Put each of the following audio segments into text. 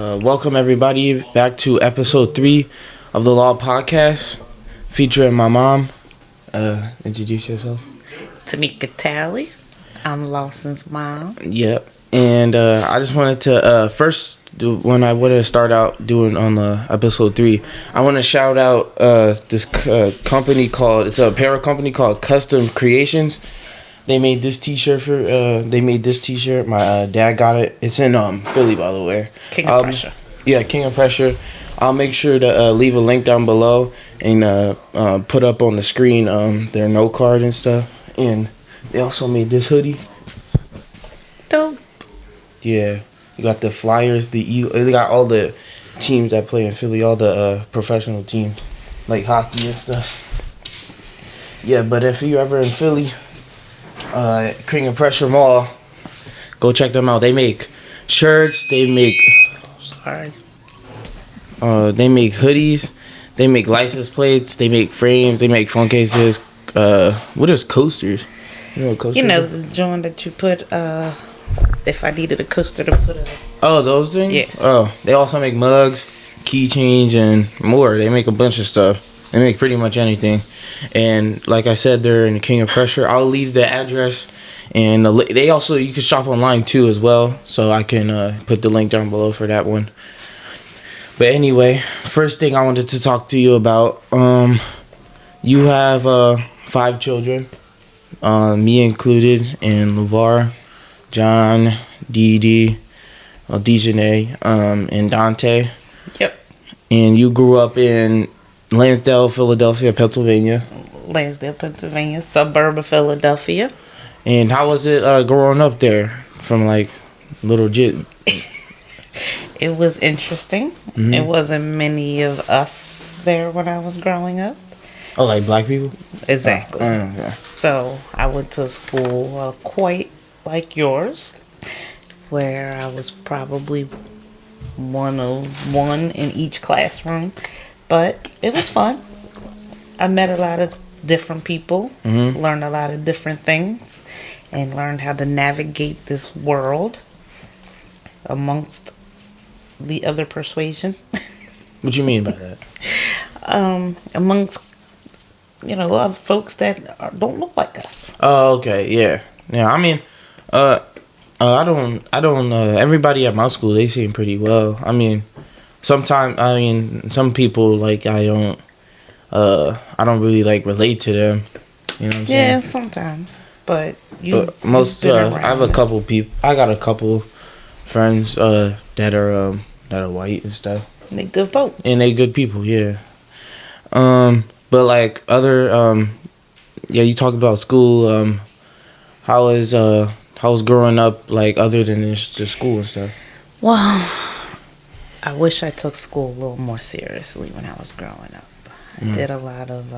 Welcome everybody back to episode 3 of the Law Podcast, featuring my mom. Introduce yourself. Temika, Talley. I'm Lawson's mom. Yep. And I just wanted to when I want to start out doing on the episode 3, I want to shout out this company called, it's a apparel company called Custom Creations. They made this t-shirt My dad got it. It's in Philly, by the way. King of Pressure. Yeah, King of Pressure. I'll make sure to leave a link down below and put up on the screen their note card and stuff. And they also made this hoodie. Dope. Yeah, you got the Flyers. They got all the teams that play in Philly, all the professional teams, like hockey and stuff. Yeah, but if you're ever in Philly, King of Pressure Mall, go check them out. They make shirts. They make they make hoodies. They make license plates. They make frames. They make phone cases. What is coasters? You know what coasters? You know the joint that you put. If I needed a coaster to put it. Oh, those things. Yeah. Oh, they also make mugs, keychains, and more. They make a bunch of stuff. They make pretty much anything. And like I said, they're in the King of Pressure. I'll leave the address, and they also, you can shop online too as well. So I can put the link down below for that one. But anyway, first thing I wanted to talk to you about. You have 5 children, me included, and LeVar, John, Dee, Dejanay, and Dante. Yep. And you grew up in Lansdale, Philadelphia, Pennsylvania. Suburb of Philadelphia. And how was it growing up there from like little jit? It was interesting. Mm-hmm. It wasn't many of us there when I was growing up. Oh, like black people? Exactly. Yeah. So I went to a school quite like yours, where I was probably one in each classroom, but it was fun. I met a lot of different people, learned a lot of different things, and learned how to navigate this world amongst the other persuasion. What you mean by that? Amongst other folks that don't look like us. Oh, okay, yeah. I mean, I don't. Everybody at my school, they seem pretty well. I mean, some people like I don't really like relate to them. You know what I'm saying? Yeah, sometimes. But most, I have a couple people. I got a couple friends that are white and stuff. And they good folks. And they good people, yeah. But like other, you talked about school. How was growing up, like, other than the school and stuff? Well, I wish I took school a little more seriously when I was growing up. I did a lot of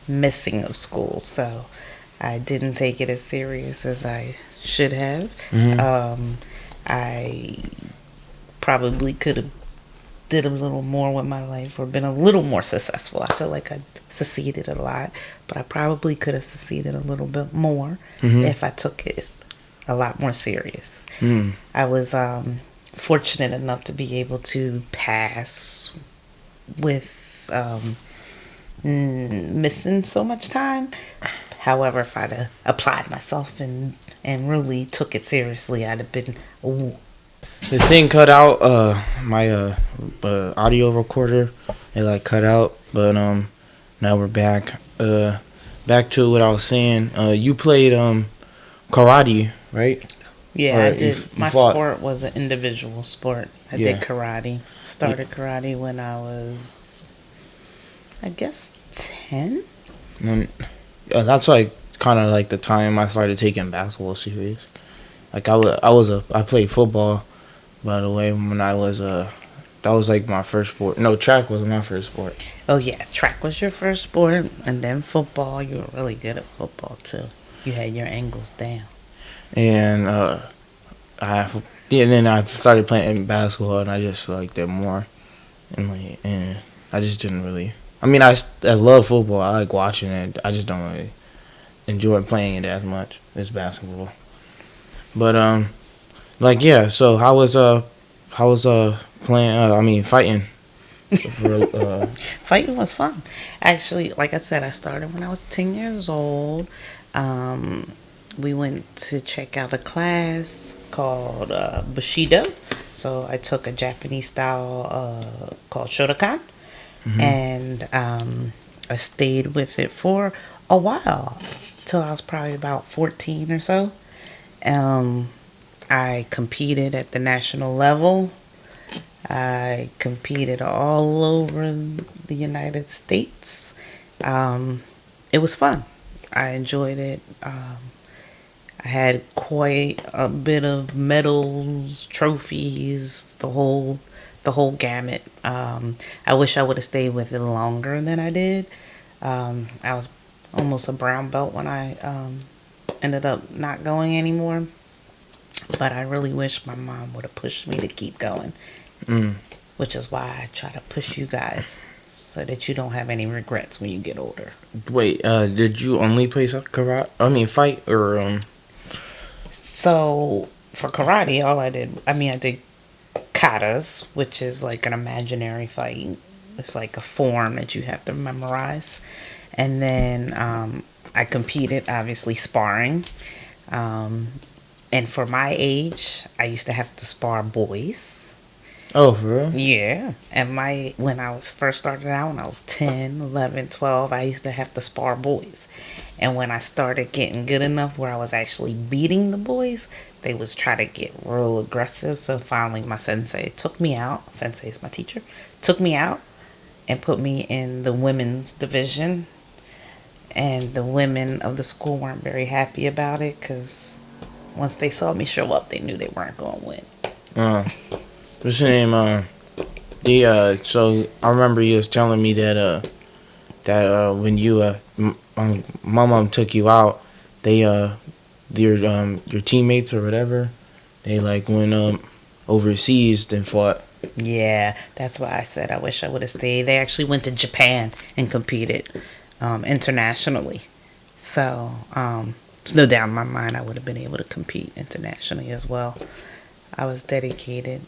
missing of school, so I didn't take it as serious as I should have. I probably could have did a little more with my life or been a little more successful. I feel like I succeeded a lot, but I probably could have succeeded a little bit more if I took it a lot more serious. I was fortunate enough to be able to pass with missing so much time. However, if I'd have applied myself and really took it seriously, I'd have been... The thing cut out, my audio recorder, it like cut out, but now we're back. Back to what I was saying. You played karate, right? Yeah, I did. My sport was an individual sport. I did karate. Started karate when I was, I guess, 10. That's like kind of like the time I started taking basketball serious. Like I played football. By the way, when I was that was like my first sport. No, track was my first sport. Oh yeah, track was your first sport, and then football. You were really good at football too. You had your angles down. And then I started playing basketball, and I just liked it more. And I just didn't really. I mean, I love football. I like watching it. I just don't really enjoy playing it as much as basketball. But so how how was playing? I mean, fighting. For, Fighting was fun. Actually, like I said, I started when I was 10 years old. Um, we went to check out a class called Bushido. So I took a Japanese style called Shotokan. And I stayed with it for a while till I was probably about 14 or so. Um, I competed at the national level. I competed all over the United States. It was fun. I enjoyed it. I had quite a bit of medals, trophies, the whole gamut. I wish I would have stayed with it longer than I did. I was almost a brown belt when I ended up not going anymore. But I really wish my mom would have pushed me to keep going, which is why I try to push you guys so that you don't have any regrets when you get older. wait, did you only play karate? I mean, fight or So for karate, I did katas, which is like an imaginary fight. It's like a form that you have to memorize. And then I competed, obviously, sparring. Um, and for my age, I used to have to spar boys. Oh, for real? Yeah. And when I was first started out, when I was 10, 11, 12, I used to have to spar boys. And when I started getting good enough where I was actually beating the boys, they was try to get real aggressive. So finally my sensei took me out. Sensei is my teacher. Took me out and put me in the women's division. And the women of the school weren't very happy about it because once they saw me show up, they knew they weren't going to win. What's your name? So I remember you was telling me that when you my mom took you out, they your teammates or whatever, they like went overseas and fought. Yeah, that's why I said I wish I would have stayed. They actually went to Japan and competed internationally. So it's no doubt in my mind I would have been able to compete internationally as well. I was dedicated.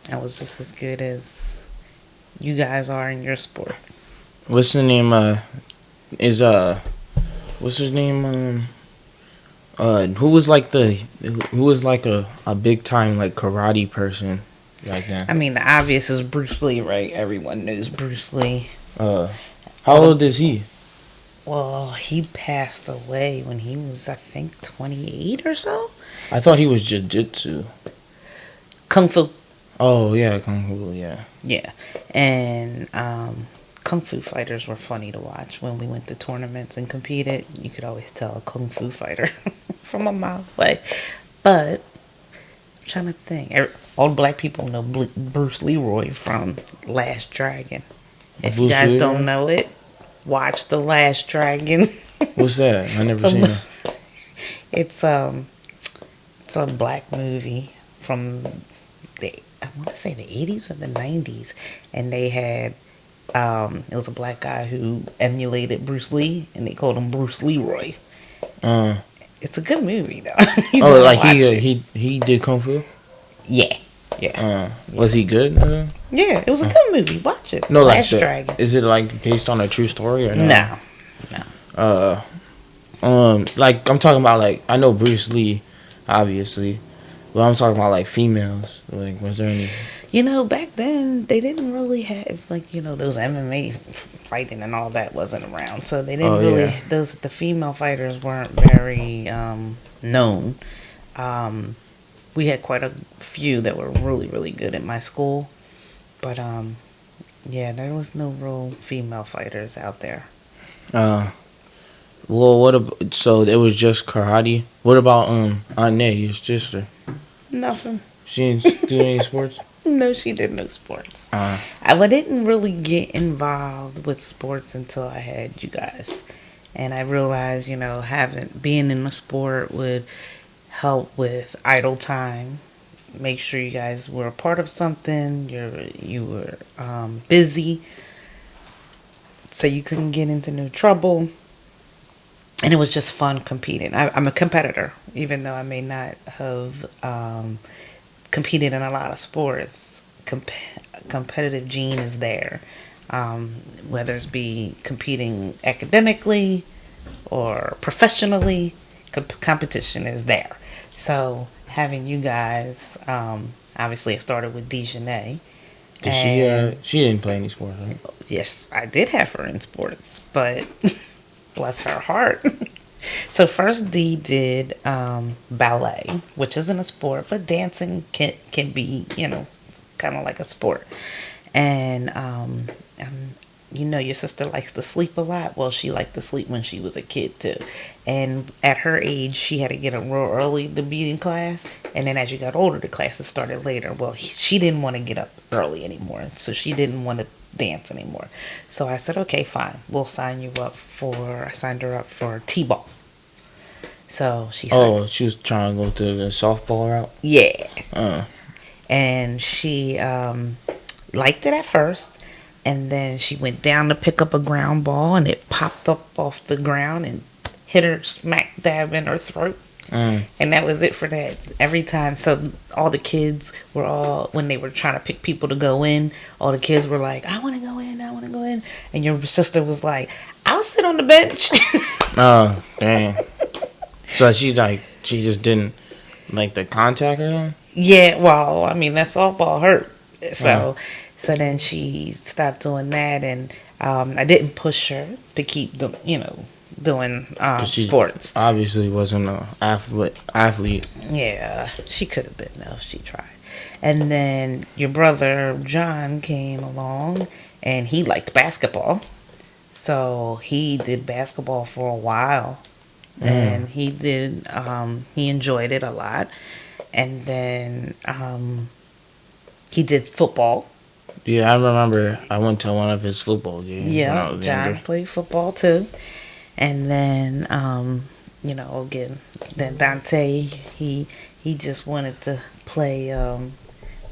I was just as good as you guys are in your sport. What's the name? What's his name? Who was like a big time like karate person like that? I mean, the obvious is Bruce Lee, right? Everyone knows Bruce Lee. How old is he? Well, he passed away when he was, I think, 28 or so. I thought he was jiu-jitsu. Kung Fu. Oh yeah, kung fu. Yeah. Yeah. And Kung Fu fighters were funny to watch when we went to tournaments and competed. You could always tell a Kung Fu fighter from a mile away. But I'm trying to think. All black people know Bruce Leroy from Last Dragon. If you guys don't know it, watch The Last Dragon. What's that? I never seen it. It's a black movie from I want to say the 80s or the 90s, and they had it was a black guy who emulated Bruce Lee, and they called him Bruce Leroy. It's a good movie though. Oh, like he did kung fu. Yeah. Was he good? Yeah, it was a good movie. Watch it. No, Last like Dragon. Is it like based on a true story or no? No. Like I'm talking about like I know Bruce Lee, obviously, but I'm talking about like females. Like, was there any? Back then they didn't really have like those MMA fighting and all that wasn't around, so they didn't the female fighters weren't very known. We had quite a few that were really, really good at my school. But, yeah, there was no real female fighters out there. Well, so it was just karate? What about, Aunt Nay, your sister? Nothing. She didn't do any sports? No, she did no sports. I didn't really get involved with sports until I had you guys. And I realized, being in a sport would help with idle time. Make sure you guys were a part of something. You were busy, so you couldn't get into no trouble. And it was just fun competing. I'm a competitor, even though I may not have competed in a lot of sports. competitive gene is there, whether it's be competing academically or professionally, competition is there. So having you guys, obviously it started with Dejanay. Did she didn't play any sports, right? Yes, I did have her in sports, but bless her heart. So first Dee did ballet, which isn't a sport, but dancing can be, kind of like a sport. And your sister likes to sleep a lot. Well, she liked to sleep when she was a kid too. And at her age, she had to get up real early to be in class. And then as you got older, the classes started later. Well, she didn't want to get up early anymore, so she didn't want to dance anymore. So I said, okay, fine, we'll sign you up for. I signed her up for t-ball. So she said, "Oh, she was trying to go to the softball route." Yeah. And she liked it at first. And then she went down to pick up a ground ball, and it popped up off the ground and hit her smack dab in her throat. And that was it for that. Every time, so all the kids were when they were trying to pick people to go in, all the kids were like, I want to go in, I want to go in. And your sister was like, I'll sit on the bench. Oh, dang. So she just didn't like the contact or something? Yeah, well, I mean, that softball hurt. So then she stopped doing that, and I didn't push her to keep doing sports. Obviously wasn't an athlete. Yeah, she could have been though if she tried. And then your brother John came along, and he liked basketball, so he did basketball for a while, and he enjoyed it a lot. And then he did football. Yeah, I remember I went to one of his football games. Yeah, John played football too. And then, again, then Dante, he just wanted to play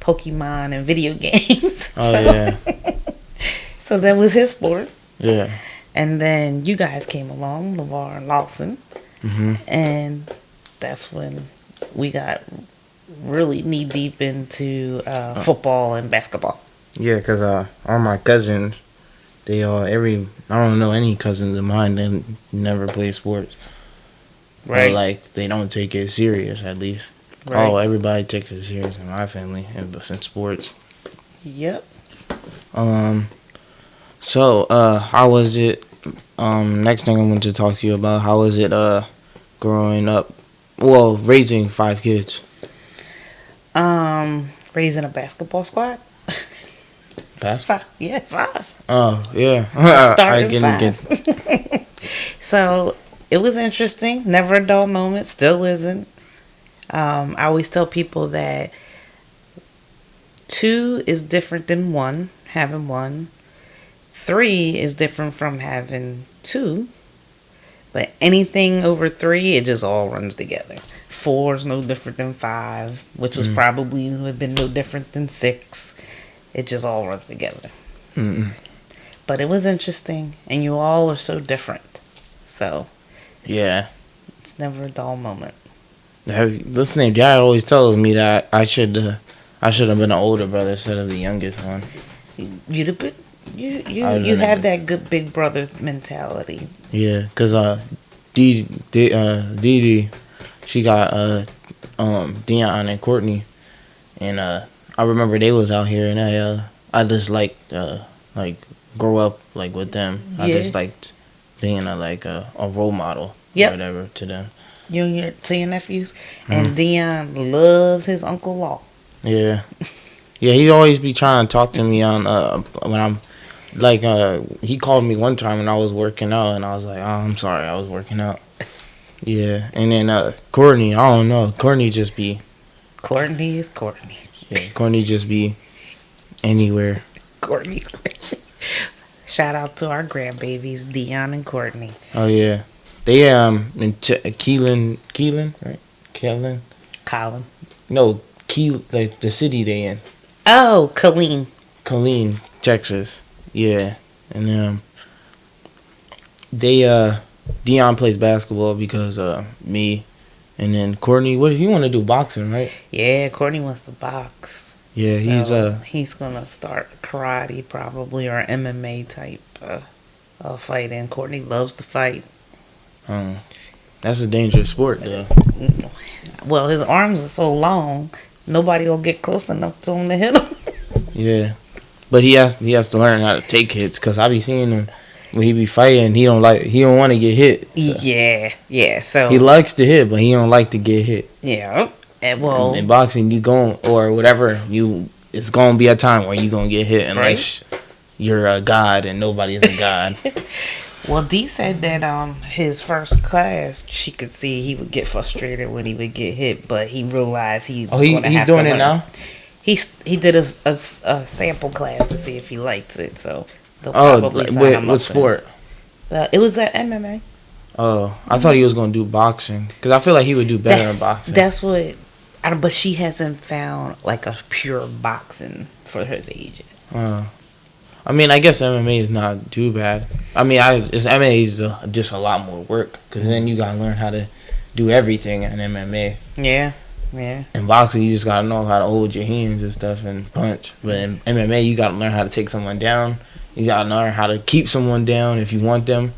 Pokemon and video games. Yeah. So that was his sport. Yeah. And then you guys came along, LeVar and Lawson. Mm-hmm. And that's when we got really knee deep into football and basketball. Yeah, because all my cousins, they I don't know any cousins of mine that never play sports. Right. Or, like, they don't take it serious, at least. Right. Oh, everybody takes it serious in my family in sports. Yep. So, how was it, next thing I want to talk to you about, how was it, growing up, raising 5 kids? Raising a basketball squad. Basketball? 5. Yeah, 5. Oh, yeah. Started 5. So it was interesting. Never a dull moment. Still isn't. I always tell people that 2 is different than 1. Having 1. 3 is different from having 2. But anything over 3, it just all runs together. 4 is no different than 5, which was probably would have been no different than 6. It just all runs together. Mm-mm. But it was interesting, and you all are so different. So, yeah, it's never a dull moment. Listening, Dad always tells me that I should have been an older brother instead of the youngest one. You'd have been. You have that good big brother mentality. Yeah, because Dee, she got Dion and Courtney, and I remember they was out here, and I just liked grow up like with them. I just liked being a role model or whatever to them. You and your nephews, and Dion loves his Uncle Law. Yeah, yeah. He always be trying to talk to me on when I'm he called me one time when I was working out, and I was like, oh, I'm sorry, I was working out. Yeah, and then Courtney, I don't know. Courtney just be. Courtney is Courtney. Yeah, Courtney just be anywhere. Courtney's crazy. Shout out to our grandbabies, Dion and Courtney. Oh yeah, they in Keelan, right? Keelan. Colin. No, the city they in. Oh, Killeen, Texas. Yeah, and they Dion plays basketball because me, and then Courtney. What you want to do? Boxing, right? Yeah, Courtney wants to box. Yeah, So he's gonna start karate probably or MMA type fighting. Courtney loves to fight. um, that's a dangerous sport, though. Well, his arms are so long, nobody will get close enough to him to hit him. Yeah, but he has to learn how to take hits, cause I be seeing him when he be fighting. He don't want to get hit. So. Yeah. So He likes to hit, but he don't like to get hit. yeah, and well, In boxing, you gon' or whatever it's gonna be a time where you gonna get hit unless you're a god and nobody's a god. well, Dee said that his first class, she could see he would get frustrated when he would get hit, but he realized he's he's doing it now. He did a sample class to see if he liked it, so they'll Oh, probably sign him what up sport? It was at MMA. Oh, I thought he was gonna do boxing because I feel like he would do better in boxing. That's what. But she hasn't found like a pure boxing for his age. I mean, I guess MMA is not too bad. I mean, MMA is just a lot more work because then you gotta learn how to do everything in MMA. Yeah. In boxing, you just gotta know how to hold your hands and stuff and punch. But in MMA, you gotta learn how to take someone down. You gotta learn how to keep someone down if you want them.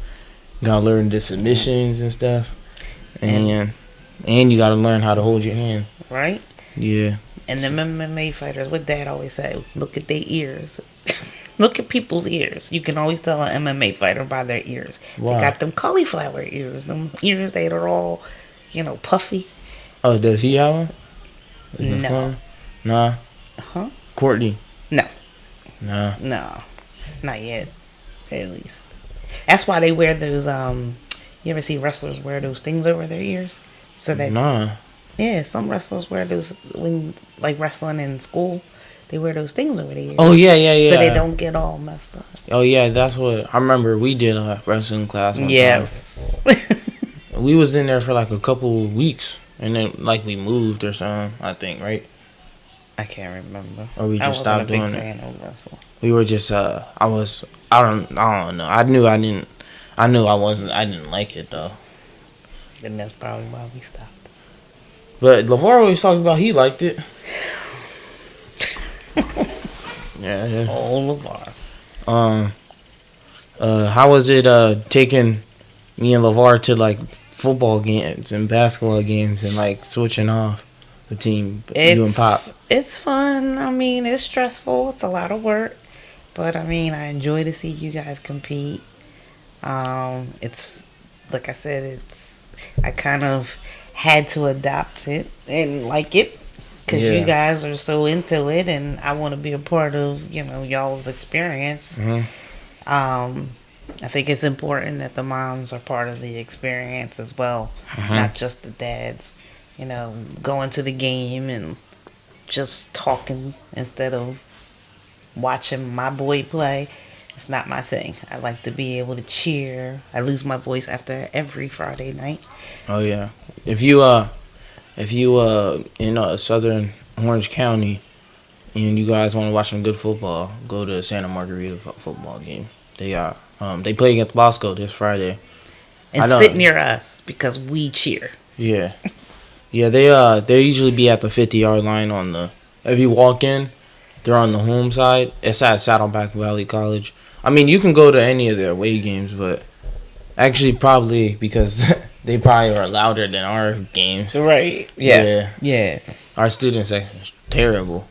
You gotta learn the submissions and stuff, and you gotta learn how to hold your hand. Right. Yeah. And the MMA fighters, what Dad always say, look at their ears. Look at people's ears. You can always tell an MMA fighter by their ears. Wow. They got them cauliflower ears. Them ears that are all, puffy. Oh, does he have one? No. Nah. Huh? Courtney. No. Nah. No. Not yet. At least. That's why they wear those, you ever see wrestlers wear those things over their ears? So that. Nah. Yeah, some wrestlers wear those when, like, wrestling in school. They wear those things over their ears. Oh, yeah. So they don't get all messed up. Oh, yeah, that's what... I remember we did a wrestling class one yes. time. We was in there for, like, a couple weeks. And then, like, we moved or something, I think, right? I can't remember. Or we just stopped doing it. Fan of wrestling. We were just, I don't know. I didn't like it, though. And that's probably why we stopped. But LeVar always talked about he liked it. Yeah. Oh, LeVar. How was it taking me and LeVar to like football games and basketball games and like switching off the team? You and Pop. It's fun. I mean, it's stressful. It's a lot of work, but I mean, I enjoy to see you guys compete. It's like I said, I kind of had to adopt it and like it because you guys are so into it, and I want to be a part of y'all's experience. I think it's important that the moms are part of the experience as well, not just the dads. Going to the game and just talking instead of watching my boy play. It's not my thing. I like to be able to cheer. I lose my voice after every Friday night. Oh yeah. If you in Southern Orange County and you guys want to watch some good football, go to Santa Margarita football game. They play against Bosco this Friday. And sit near us because we cheer. Yeah. Yeah, they usually be at the 50-yard line if you walk in, they're on the home side. It's at Saddleback Valley College. I mean, you can go to any of their away games, but actually probably because they probably are louder than our games. Right. Yeah. Our student section is terrible.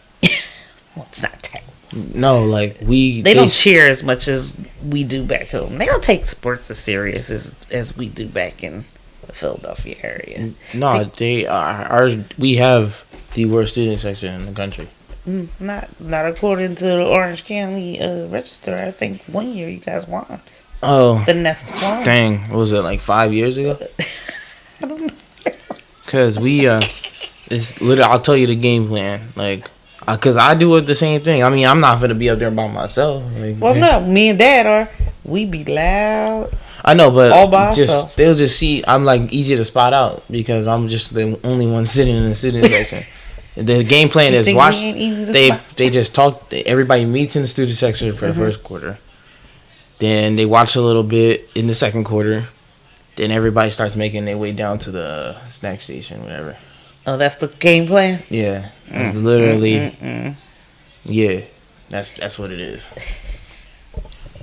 Well, it's not terrible. No, like they don't cheer as much as we do back home. They don't take sports as serious as we do back in the Philadelphia area. No, we have the worst student section in the country. Not according to the Orange County Register. I think one year you guys won. Oh, the Nest won. Dang, what was it, like 5 years ago? I don't know. Cause it's literally. I'll tell you the game plan, like. Cause I do it the same thing. I mean, I'm not gonna be up there by myself. Like, well, no, me and Dad we be loud. I know, but all by ourselves. They'll just see. I'm like easy to spot out because I'm just the only one sitting in the student section. The game plan is watch. They just talk. Everybody meets in the student section for the first quarter. Then they watch a little bit in the second quarter. Then everybody starts making their way down to the snack station, whatever. Oh, that's the game plan? Yeah. Literally. Yeah, that's what it is.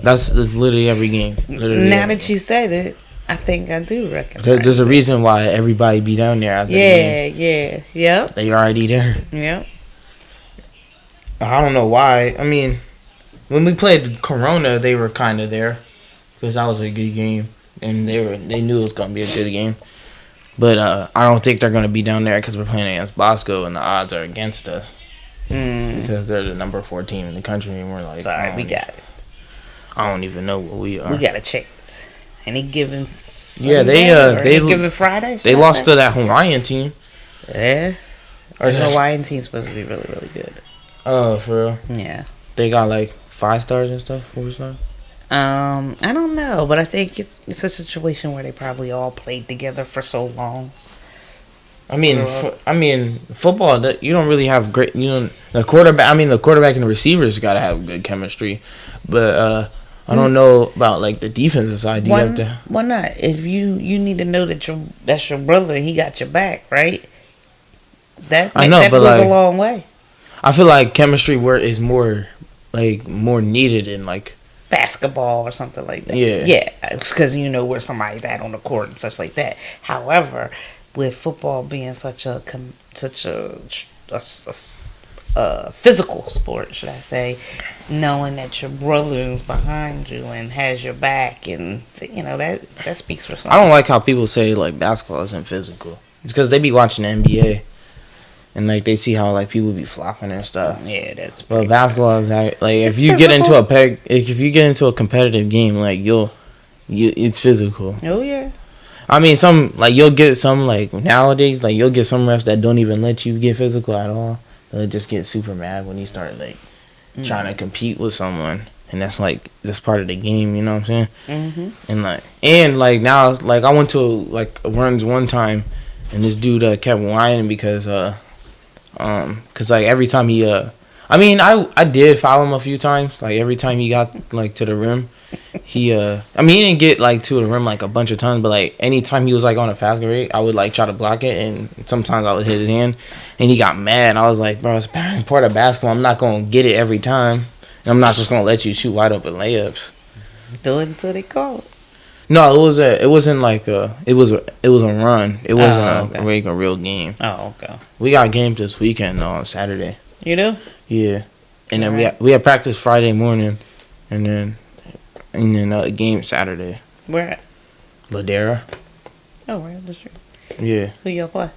That's literally every game. Literally Now every that game. you said it, I think I do recognize. There's a it. reason why everybody be down there after the game. Yep. They already there. Yep. I don't know why. I mean, when we played Corona, they were kind of there because that was a good game, and they knew it was gonna be a good game. But I don't think they're gonna be down there because we're playing against Bosco, and the odds are against us because they're the number 4 team in the country, and we're like, Sorry, we got it. I don't even know what we are. We got a chance. Any given Yeah, they given Friday. They lost to that Hawaiian team. Yeah. Or The Hawaiian team's supposed to be really, really good. Oh, for real? Yeah. They got like 5 stars and stuff, 4 stars. I don't know, but I think it's a situation where they probably all played together for so long. I mean, football. You don't really have great. The quarterback. I mean, the quarterback and the receivers got to have good chemistry, but I don't know about like the defensive side. Why not? If you need to know that that's your brother, he got your back, right? That goes a long way. I feel like chemistry is more needed in like basketball or something like that. Yeah, because you know where somebody's at on the court and such like that. However, with football being such a physical sport, should I say, knowing that your brother is behind you and has your back, and that speaks for something. I don't like how people say like basketball isn't physical. It's because they be watching the NBA and like they see how like people be flopping and stuff. Yeah, that's. But basketball is like if you get into a competitive game, like it's physical. Oh yeah. I mean, you'll get some like nowadays, like you'll get some refs that don't even let you get physical at all. They'll just get super mad when you start like trying to compete with someone, and that's part of the game. You know what I'm saying? Mm-hmm. And now like I went to like runs one time, and this dude kept whining because like every time he I did foul him a few times. Like every time he got like to the rim. He didn't get like to the rim like a bunch of times, but like anytime he was like on a fast break, I would like try to block it, and sometimes I would hit his hand, and he got mad. I was like, bro, it's part of basketball. I'm not gonna get it every time, and I'm not just gonna let you shoot wide open layups. Do it until they call it. No, it was a run. It wasn't a real game. Oh, okay. We got games this weekend though, on Saturday. You do? Yeah, and then we had practice Friday morning, and then a game Saturday. Where at? Ladera. Oh, right up the street. Yeah. Who y'all play?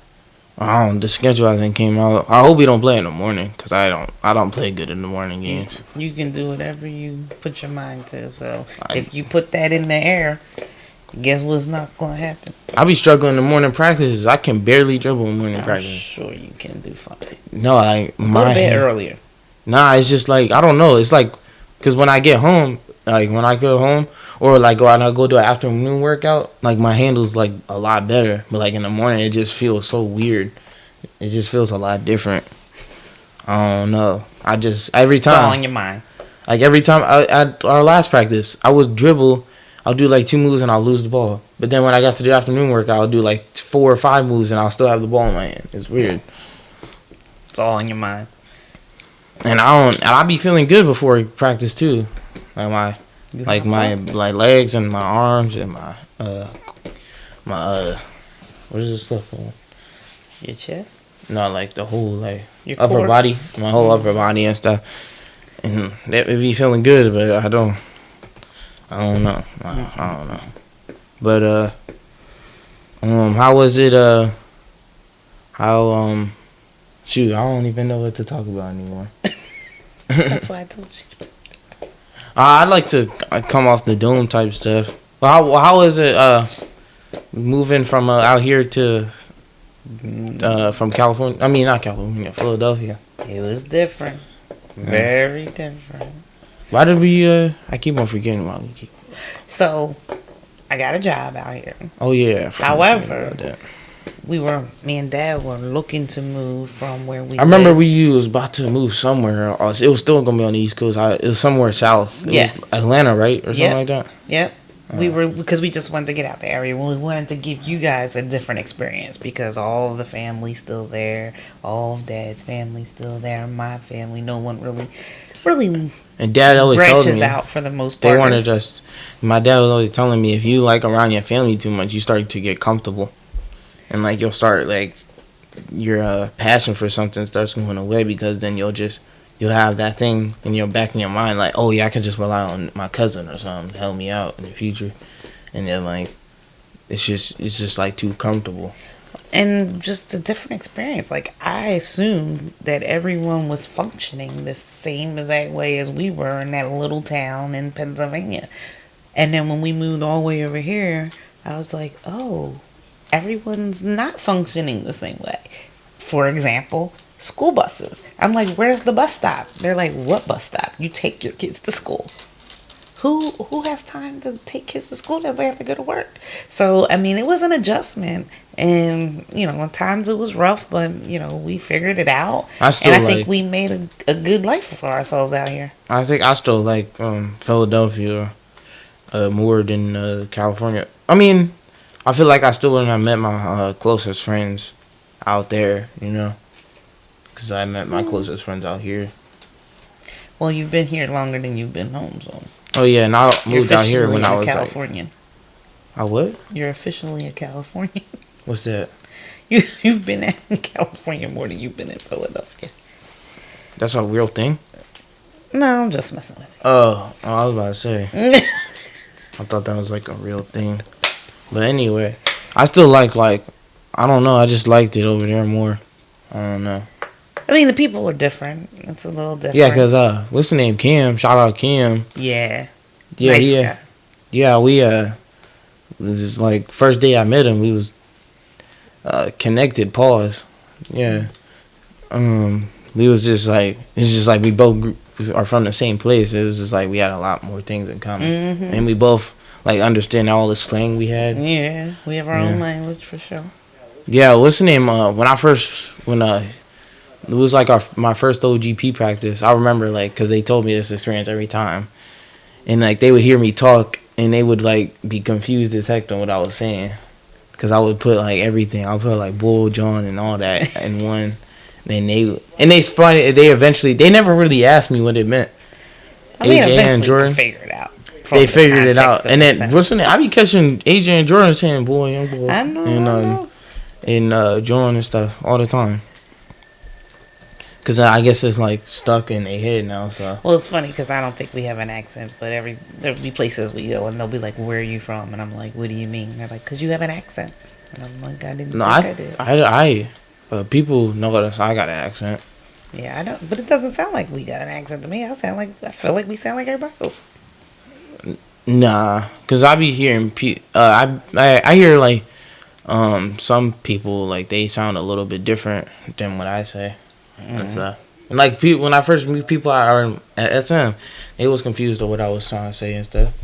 The schedule I think came out. I hope we don't play in the morning because I don't play good in the morning games. You can do whatever you put your mind to. So if you put that in the air, guess what's not gonna happen? I be struggling in the morning practices. I can barely dribble in morning practice. I'm sure you can do fine. No, like go to bed earlier. Nah, it's just like I don't know. It's like because when I get home. Like when I go home or like go out and I go do an afternoon workout, like my handle's like a lot better. But like in the morning, it just feels so weird. It just feels a lot different. I don't know. Every time. It's all in your mind. Like every time at our last practice, I would dribble. I'll do like 2 moves and I'll lose the ball. But then when I got to the afternoon workout, I'll do like 4 or 5 moves and I'll still have the ball in my hand. It's weird. It's all in your mind. And I be feeling good before practice too. Like my legs and my arms and my what is this stuff called? Your chest? No, like the whole like your upper core. body, my whole upper body and stuff. And that would be feeling good, but I don't know. I don't know. But how was it? Shoot, I don't even know what to talk about anymore. That's why I told you. I'd like to come off the dome type stuff. Well, how is it moving from out here to from California? I mean, not California, Philadelphia. It was different. Very different. Why did we? I keep on forgetting why we keep. So, I got a job out here. Oh yeah. However, me and Dad were looking to move from where we. I remember we was about to move somewhere else. It was still gonna be on the East Coast. It was somewhere south. It was Atlanta, right, or something like that. Yep. We were because we just wanted to get out the area. We wanted to give you guys a different experience because all of the family's still there, all of Dad's family's still there, my family. No one really And Dad always told branches me out for the most part. they wanted us. My dad was always telling me if you like around your family too much, you start to get comfortable, and like you'll start like your passion for something starts going away because then you'll have that thing in your back in your mind like, oh yeah, I can just rely on my cousin or something to help me out in the future, and then like it's just like too comfortable. And just a different experience. Like, I assumed that everyone was functioning the same exact way as we were in that little town in Pennsylvania. And then when we moved all the way over here, I was like, oh, everyone's not functioning the same way. For example, school buses. I'm like, where's the bus stop? They're like, what bus stop? You take your kids to school. Who has time to take kids to school if they have to go to work? So, I mean, it was an adjustment. And, at times it was rough, but, we figured it out. I think we made a good life for ourselves out here. I think I still like Philadelphia more than California. I mean, I feel like I still wouldn't have met my closest friends out there, because I met my closest friends out here. Well, you've been here longer than you've been home, so. Oh yeah, and I moved out here when I was Californian. I what? You're officially a Californian. What's that? You've been in California more than you've been in Philadelphia. That's a real thing? No, I'm just messing with you. Oh, I was about to say. I thought that was like a real thing. But anyway, I still like I don't know, I just liked it over there more. I don't know. I mean, the people are different. It's a little different. Yeah, because, what's the name? Kim. Shout out Kim. Yeah. Yeah, nice guy. Yeah, we, this is like, first day I met him, we was, connected, pause. Yeah. We was just like, it's just like we both are from the same place. It was just like we had a lot more things in common. Mm-hmm. And we both, like, understand all the slang we had. Yeah, we have our own language for sure. Yeah, what's the name? It was like my first OGP practice. I remember because they told me this experience every time, and like they would hear me talk and they would like be confused as heck on what I was saying, because I would put like everything. I'll put like Bull, John, and all that in one. And they never really asked me what it meant. I mean, AJ and Jordan figured it out. They figured it out, and then what's the name? I be catching AJ and Jordan saying "boy, young boy," I know, and John and stuff all the time. Because I guess it's like stuck in their head now. So. Well, it's funny because I don't think we have an accent, but there'll be places we go and they'll be like, "Where are you from?" And I'm like, "What do you mean?" They're like, "Because you have an accent." And I'm like, "I didn't think I did." People know that I got an accent. Yeah, I don't, but it doesn't sound like we got an accent to me. I feel like we sound like everybody else. Nah, because I be hearing I hear like some people like they sound a little bit different than what I say. Mm-hmm. And like when I first meet people at SM, they was confused of what I was trying to say and stuff.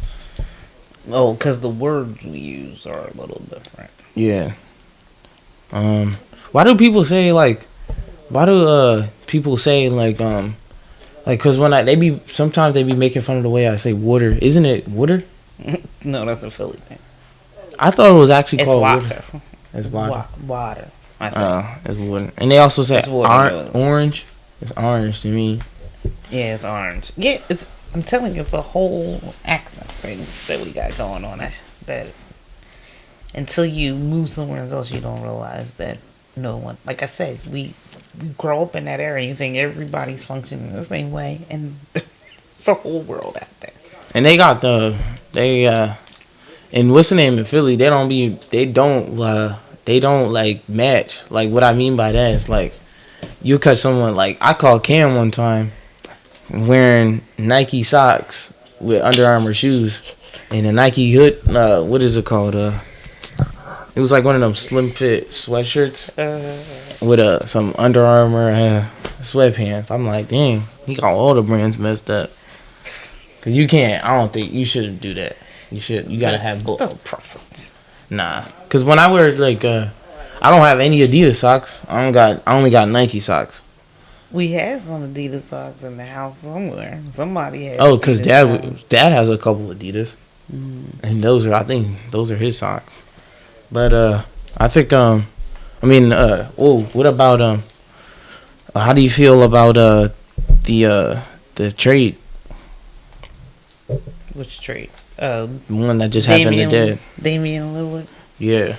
Oh, because the words we use are a little different. Yeah. Why do people say like? Why do people say like because when sometimes they be making fun of the way I say water. Isn't it water? No, that's a Philly thing. I thought it was actually called water. It's water. Water. I think. It's water. And they also say orange. It's orange to me. Yeah, it's orange. Yeah, I'm telling you, it's a whole accent thing that we got going on. That until you move somewhere else, you don't realize that no one. Like I said, we grow up in that area. You think everybody's functioning the same way, and it's a whole world out there. And they got and what's the name in Philly? They don't like match. Like what I mean by that is like you catch someone like I called Cam one time wearing Nike socks with Under Armour shoes and a Nike hood. What is it called? It was like one of them slim fit sweatshirts with some Under Armour sweatpants. I'm like, dang, he got all the brands messed up. Cause you can't. I don't think you shouldn't do that. You gotta have both. That's preference. Nah, cause when I wear like I don't have any Adidas socks. I only got Nike socks. We had some Adidas socks in the house somewhere. Somebody had. Oh, cause Dad has a couple Adidas. And I think those are his socks. But I think what about how do you feel about the trade? Which trade? The one that just happened today. Damian Lillard. Yeah.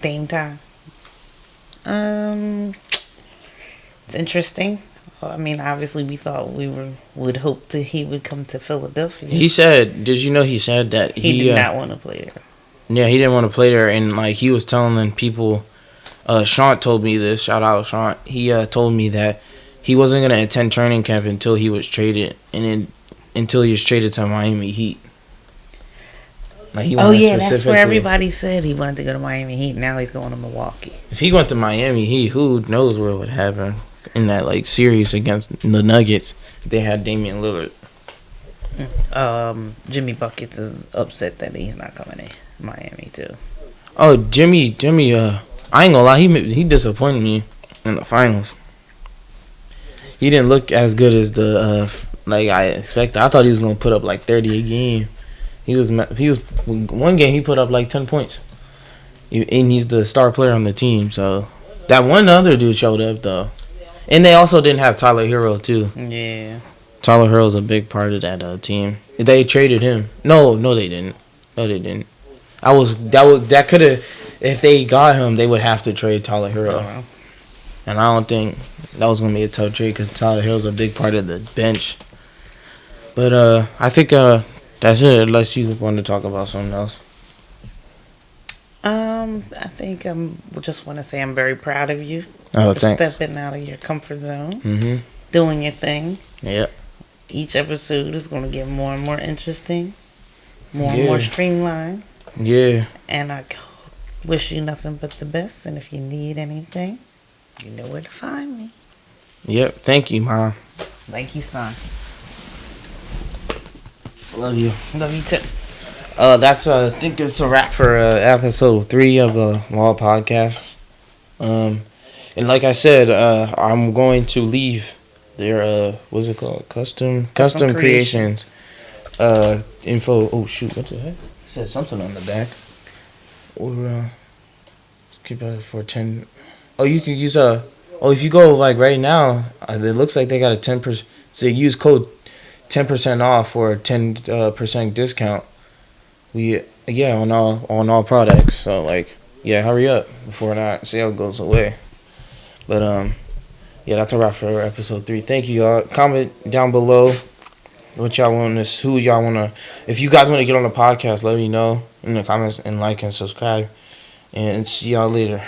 Dame time. It's interesting. I mean, obviously, we thought would hope that he would come to Philadelphia. He said, "Did you know?" He said that he did not want to play there. Yeah, he didn't want to play there, and like he was telling people. Sean told me this. Shout out Sean. He told me that he wasn't gonna attend training camp until he was traded, and then until he was traded to Miami Heat. Like that's where everybody said he wanted to go to Miami Heat. Now he's going to Milwaukee. If he went to Miami Heat, who knows what would happen in that like series against the Nuggets if they had Damian Lillard. Jimmy Buckets is upset that he's not coming to Miami too. Oh, Jimmy, I ain't gonna lie, he disappointed me in the finals. He didn't look as good as the like I expected. I thought he was gonna put up like 30 a game. He was one game he put up like 10 points, and he's the star player on the team. So that one other dude showed up though, and they also didn't have Tyler Hero too. Yeah, Tyler Hero's a big part of that team. They traded him. No, they didn't. No, they didn't. That could have, if they got him, they would have to trade Tyler Hero. Oh. And I don't think that was gonna be a tough trade because Tyler Hero's a big part of the bench. But I think that's it. Unless you want to talk about something else. I think just want to say I'm very proud of you for stepping out of your comfort zone, doing your thing. Yep. Each episode is going to get more and more interesting, more and more streamlined. Yeah. And I wish you nothing but the best. And if you need anything, you know where to find me. Yep. Thank you, Mom. Thank you, son. Love you. Love you too. That's I think it's a wrap for episode 3 of the Law Podcast. And like I said, I'm going to leave their what's it called? Custom Creations info. Oh shoot, what the heck? It said something on the back. Or keep it for 10. Oh, you can use if you go like right now, it looks like they got a 10%. So use code 10% off for a 10% discount. On all products. So like hurry up before that sale goes away. But that's a wrap for episode 3. Thank you, y'all. Comment down below what y'all want us, who y'all want to. If you guys want to get on the podcast, let me know in the comments and like and subscribe. And see y'all later.